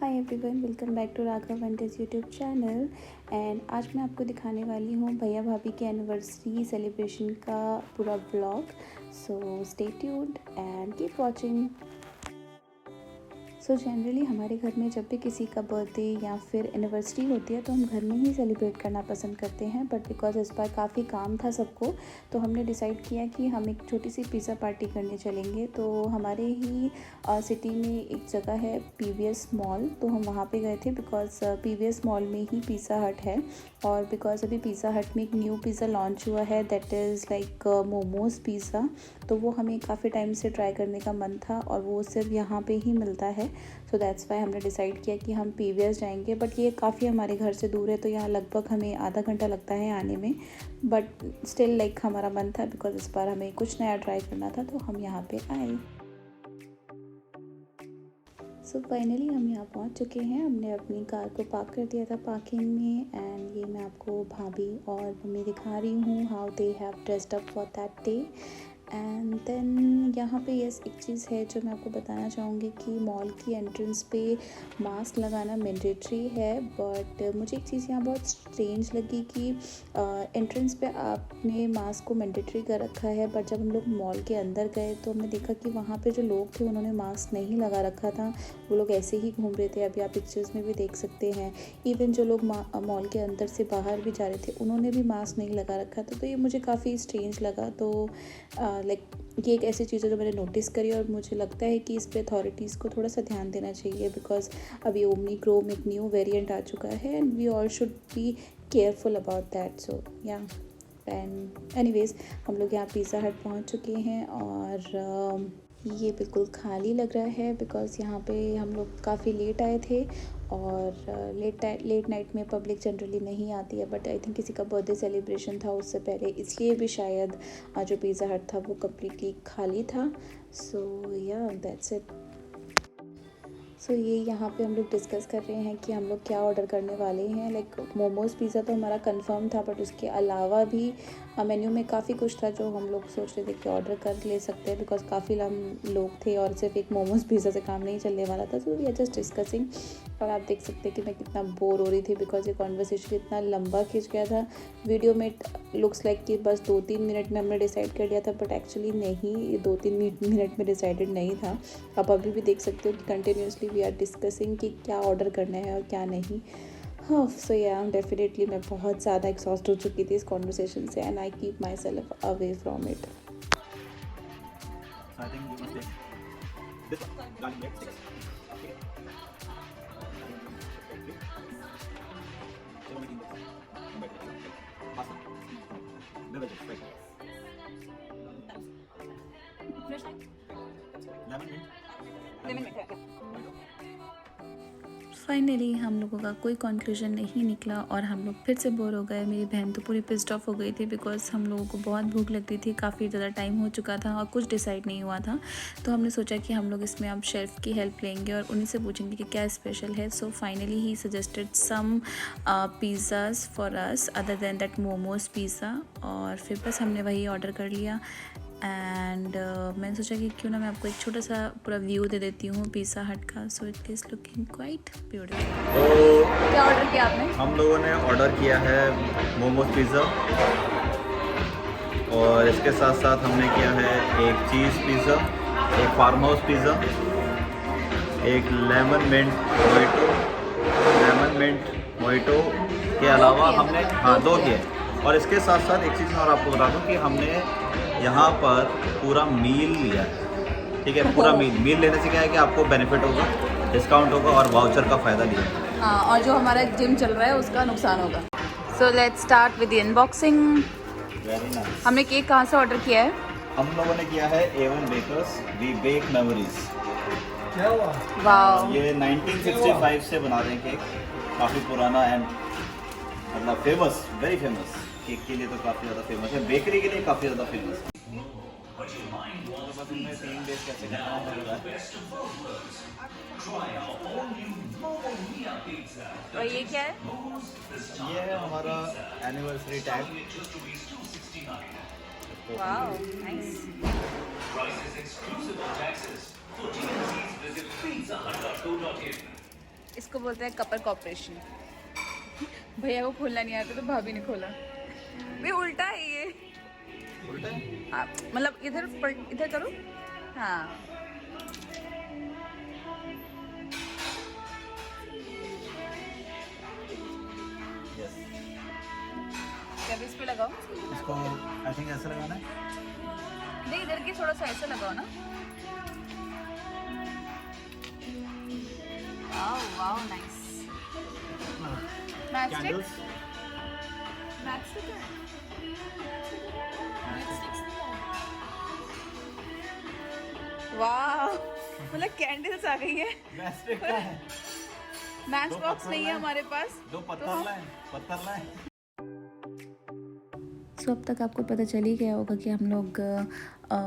Hi everyone, welcome back to Raghav vantage YouTube channel. And आज मैं आपको दिखाने वाली हूँ भैया भाभी के एनिवर्सरी सेलिब्रेशन का पूरा vlog. So stay tuned and keep watching. So generally हमारे घर में जब भी किसी का बर्थडे या फिर एनिवर्सरी होती है तो हम घर में ही सेलिब्रेट करना पसंद करते हैं। बट बिकॉज इस बार काफ़ी काम था सबको, तो हमने डिसाइड किया कि हम एक छोटी सी पिज़्ज़ा पार्टी करने चलेंगे। तो हमारे ही सिटी में एक जगह है पीवीएस मॉल, तो हम वहाँ पे गए थे बिकॉज पीवीएस मॉल में ही पिज़्ज़ा हट है। और बिकॉज अभी पिज़्ज़ा हट में एक न्यू पिज़्ज़ा लॉन्च हुआ है that is like momos pizza, तो वो हमें काफ़ी टाइम से ट्राई करने का मन था और वो सिर्फ यहाँ पे ही मिलता है। सो दैट्स वाई हमने डिसाइड किया कि हम पीवीएस जाएंगे। बट ये काफ़ी हमारे घर से दूर है, तो यहाँ लगभग हमें आधा घंटा लगता है आने में। बट स्टिल लाइक हमारा मन था बिकॉज इस बार हमें कुछ नया ट्राई करना था, तो हम यहाँ पे आए। सो फाइनली हम यहाँ पहुँच चुके हैं। हमने अपनी कार को पार्क कर दिया था पार्किंग में। एंड ये मैं आपको भाभी और मम्मी दिखा रही हूँ how they have dressed up for that day. And then यहाँ पे यस एक चीज़ है जो मैं आपको बताना चाहूँगी कि मॉल की एंट्रेंस पे मास्क लगाना मैंडेटरी है। बट मुझे एक चीज़ यहाँ बहुत स्ट्रेंज लगी कि एंट्रेंस पे आपने मास्क को मैंडेटरी कर रखा है, बट जब हम लोग मॉल के अंदर गए तो हमने देखा कि वहाँ पे जो लोग थे उन्होंने मास्क नहीं लगा रखा था। वो लोग ऐसे ही घूम रहे थे, अभी आप पिक्चर्स में भी देख सकते हैं। इवन जो लोग मॉल के अंदर से बाहर भी जा रहे थे उन्होंने भी मास्क नहीं लगा रखा था। तो ये मुझे काफ़ी स्ट्रेंज लगा। तो लाइक ये एक ऐसी चीज़ है जो मैंने नोटिस करी और मुझे लगता है कि इस पे अथॉरिटीज़ को थोड़ा सा ध्यान देना चाहिए बिकॉज अभी ओमिक्रॉन एक न्यू वेरिएंट आ चुका है and we all should be careful about that. So yeah and anyways हम लोग यहाँ पिज़्ज़ा हट पहुँच चुके हैं और ये बिल्कुल खाली लग रहा है बिकॉज़ यहाँ पे हम लोग काफ़ी लेट आए थे और लेट नाइट में पब्लिक जनरली नहीं आती है। बट आई थिंक किसी का बर्थडे सेलिब्रेशन था उससे पहले, इसलिए भी शायद जो पिज़्ज़ा हट था वो कम्प्लीटली खाली था। सो या दैट्स इट। सो ये यहाँ पे हम लोग डिस्कस कर रहे हैं कि हम लोग क्या ऑर्डर करने वाले हैं। लाइक मोमोज़ पिज़्ज़ा तो हमारा कंफर्म था, बट उसके अलावा भी मेन्यू में काफ़ी कुछ था जो हम लोग सोच रहे थे कि ऑर्डर कर ले सकते हैं बिकॉज काफ़ी लोग थे और सिर्फ एक मोमोज़ पिज़्ज़ा से काम नहीं चलने वाला था। तो वी आर जस्ट डिस्कसिंग। और आप देख सकते हैं कि मैं कितना बोर हो रही थी बिकॉज ये कॉन्वर्सेशन इतना लंबा खिंच गया था। वीडियो में लुक्स लाइक कि बस 2-3 मिनट में हमने डिसाइड कर लिया था, बट एक्चुअली नहीं, ये 2-3 मिनट में डिसाइडेड नहीं था। आप अभी भी देख सकते हो कि कंटिन्यूसली वी आर डिस्कसिंग कि क्या ऑर्डर करना है और क्या नहीं। हाँ, सो या डेफिनेटली मैं बहुत ज़्यादा एक्सॉस्ट हो चुकी थी इस कॉन्वर्सेशन से and I keep my self away from it. Finally हम लोगों का कोई कंक्लूजन नहीं निकला और हम लोग फिर से बोर हो गए। मेरी बहन तो पूरी पिस्ड ऑफ हो गई थी बिकॉज हम लोगों को बहुत भूख लगती थी, काफ़ी ज़्यादा टाइम हो चुका था और कुछ डिसाइड नहीं हुआ था। तो हमने सोचा कि हम लोग इसमें अब शेफ़ की हेल्प लेंगे और उन्हीं से पूछेंगे कि क्या स्पेशल है। So finally he suggested some pizzas for us other than that momos pizza, और फिर बस हमने वही ऑर्डर कर लिया। एंड मैंने सोचा कि क्यों ना मैं आपको एक छोटा सा पूरा व्यू दे देती हूँ पिज़्ज़ा हट का। So it is looking quite beautiful. तो क्या ऑर्डर किया आपने? हम लोगों ने ऑर्डर किया है मोमोज पिज़्ज़ा और इसके साथ साथ हमने किया है एक चीज़ पिज़्ज़ा, एक फार्म हाउस पिज़्ज़ा, एक लेमन मिंट मोइटो के अलावा हमने दो किए। और इसके साथ साथ एक चीज़ मैं और आपको बता दूं कि हमने यहाँ पर पूरा मील लिया है। ठीक है, पूरा मील लेने से क्या है कि आपको बेनिफिट होगा, डिस्काउंट होगा और वाउचर का फ़ायदा लिया। हाँ, और जो हमारा जिम चल रहा है उसका नुकसान होगा। So let's start with unboxing. Very nice. हमने केक कहाँ से ऑर्डर किया है? हम लोगों ने किया है A1 bakers we bake memories. Wow, ये 1965 से बना रहे हैं केक, काफ़ी पुराना एंड मतलब फेमस, वेरी फेमस। केक के लिए तो काफ़ी ज़्यादा फेमस है, बेकरी के लिए काफ़ी ज़्यादा फेमस है। तो बस इनमें 3 डेज कैसे करना है। और ये क्या है? ये है हमारा एनिवर्सरी टैग। Wow, nice. इसको बोलते हैं कपल कॉपरेशन। भैया को खोलना नहीं आता तो भाभी ने खोला। ये उल्टा है ये। उल्टा है? हाँ, मतलब इधर करो। हाँ यस। क्या इस पे लगाओ? इसको आई थिंक ऐसे लगाना है। नहीं, इधर की थोड़ा सा ऐसे लगाओ ना। Wow wow nice. Matchstick matchstick है। वाह, मतलब कैंडल्स आ गई है। मैच बॉक्स नहीं है हमारे पास। दो पत्थर लाए। सो अब तक आपको पता चल ही गया होगा कि हम लोग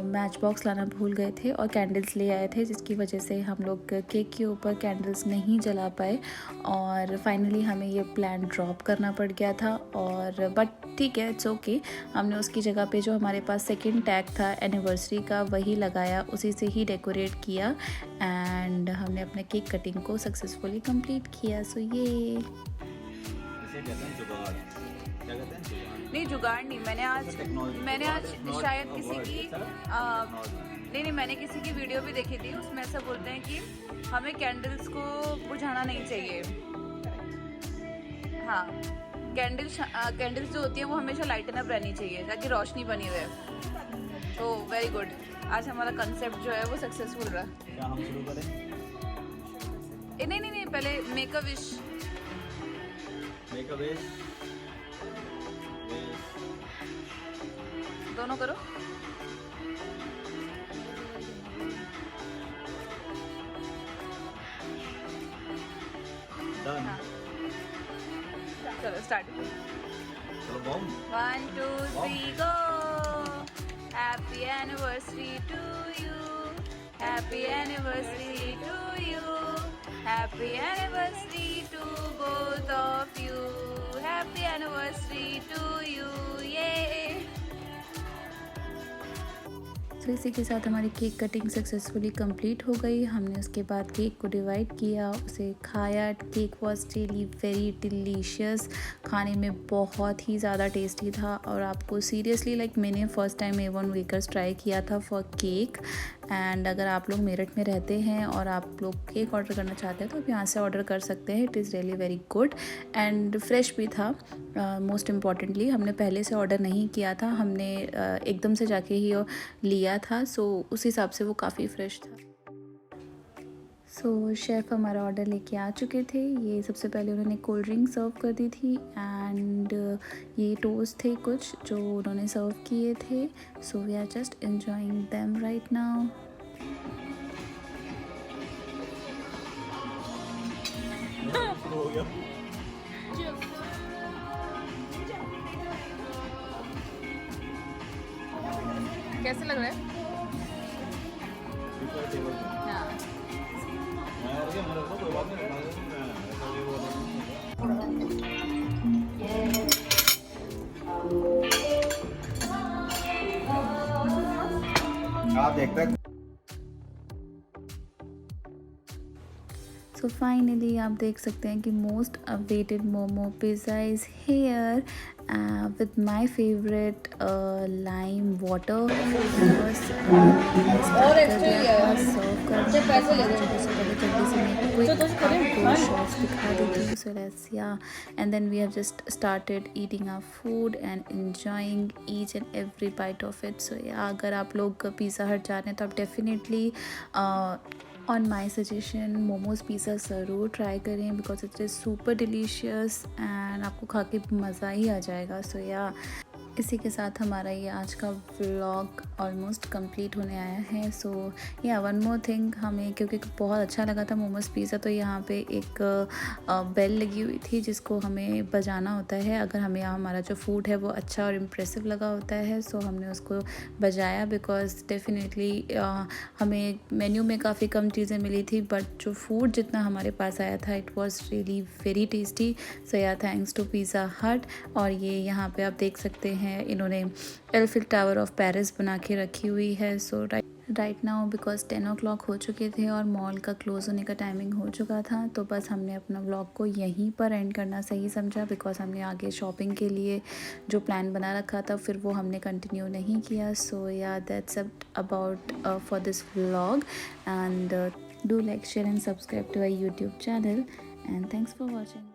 मैच बॉक्स लाना भूल गए थे और कैंडल्स ले आए थे, जिसकी वजह से हम लोग केक के ऊपर कैंडल्स नहीं जला पाए और फाइनली हमें ये प्लान ड्रॉप करना पड़ गया था। और बट ठीक है, इट्स ओके। हमने उसकी जगह पे जो हमारे पास सेकंड टैग था एनिवर्सरी का वही लगाया, उसी से ही डेकोरेट किया एंड हमने अपने केक कटिंग को सक्सेसफुली कंप्लीट किया। सो ये इसे कहते हैं जुगाड़। क्या कहते हैं? जुगाड़। नहीं, जुगाड़ नहीं। मैंने आज शायद किसी की नहीं, मैंने किसी की वीडियो भी देखी थी, उसमें ऐसा बोलते हैं कि हमें कैंडल्स को बुझाना नहीं चाहिए। हाँ, कैंडल्स जो होती है वो हमेशा लाइटन अप रहनी चाहिए ताकि रोशनी बनी रहे। तो वेरी गुड, आज हमारा कंसेप्ट जो है वो सक्सेसफुल रहा। क्या हम शुरू करें? नहीं, पहले make a wish. Make a wish. दोनों करो। डन। चलो स्टार्ट। चलो बॉम। 1 2 3 go. Happy anniversary to you, happy anniversary to you, happy anniversary to both of you, happy anniversary to you. ये तो इसी के साथ हमारी केक कटिंग सक्सेसफुली कंप्लीट हो गई। हमने उसके बाद केक को डिवाइड किया, उसे खाया। Cake was really very delicious, खाने में बहुत ही ज़्यादा टेस्टी था और आपको सीरियसली मैंने first time A1 bakers try किया था फॉर केक। एंड अगर आप लोग मेरठ में रहते हैं और आप लोग केक ऑर्डर करना चाहते हैं तो आप यहाँ से ऑर्डर कर सकते हैं। It is really very good and fresh भी था। मोस्ट इम्पॉर्टेंटली हमने पहले से ऑर्डर नहीं किया था, हमने एकदम से जाके ही लिया था। सो उस हिसाब से वो काफ़ी फ्रेश था। सो शेफ़ हमारा ऑर्डर लेके आ चुके थे। ये सबसे पहले उन्होंने कोल्ड ड्रिंक सर्व कर दी थी एंड ये टोस्ट थे कुछ जो उन्होंने सर्व किए थे। So we are just enjoying them right now. हो गया। कैसे लग रहा है? हाँ। आप देखते हैं। सो फाइनली आप देख सकते हैं कि most awaited momo pizza is here with my favourite lime water. और एक्स्ट्रा सर्व कर पैसे ले जल्दी से मैं आपको शॉट्स दिखा देती हूँ। So let's and then we have just started eating our food and enjoying each and every bite of it. So अगर आप लोग पिज़्ज़ा हट जा रहे हैं तो आप definitely on my suggestion momos pizza ज़रूर ट्राई करें because it is super delicious and आपको खा के मज़ा ही आ जाएगा। सो इसी के साथ हमारा ये आज का व्लॉग ऑलमोस्ट कंप्लीट होने आया है। सो वन मोर थिंग, हमें क्योंकि बहुत अच्छा लगा था मोमोज पिज़्ज़ा, तो यहाँ पे एक बेल लगी हुई थी जिसको हमें बजाना होता है अगर हमें यहाँ हमारा जो फूड है वो अच्छा और इम्प्रेसिव लगा होता है। सो हमने उसको बजाया बिकॉज डेफिनेटली हमें मेन्यू में काफ़ी कम चीज़ें मिली थी बट जो फूड जितना हमारे पास आया था it was really very tasty. So thanks to Pizza Hut. और ये यहाँ पे आप देख सकते हैं इन्होंने एलिफिल टावर ऑफ पेरिस बना के रखी हुई है। सो राइट नाउ बिकॉज 10 o'clock हो चुके थे और मॉल का क्लोज़ होने का टाइमिंग हो चुका था, तो बस हमने अपना व्लॉग को यहीं पर एंड करना सही समझा बिकॉज हमने आगे शॉपिंग के लिए जो प्लान बना रखा था फिर वो हमने कंटिन्यू नहीं किया. So yeah that's about for this vlog and do like, share and subscribe to our YouTube channel and thanks for watching.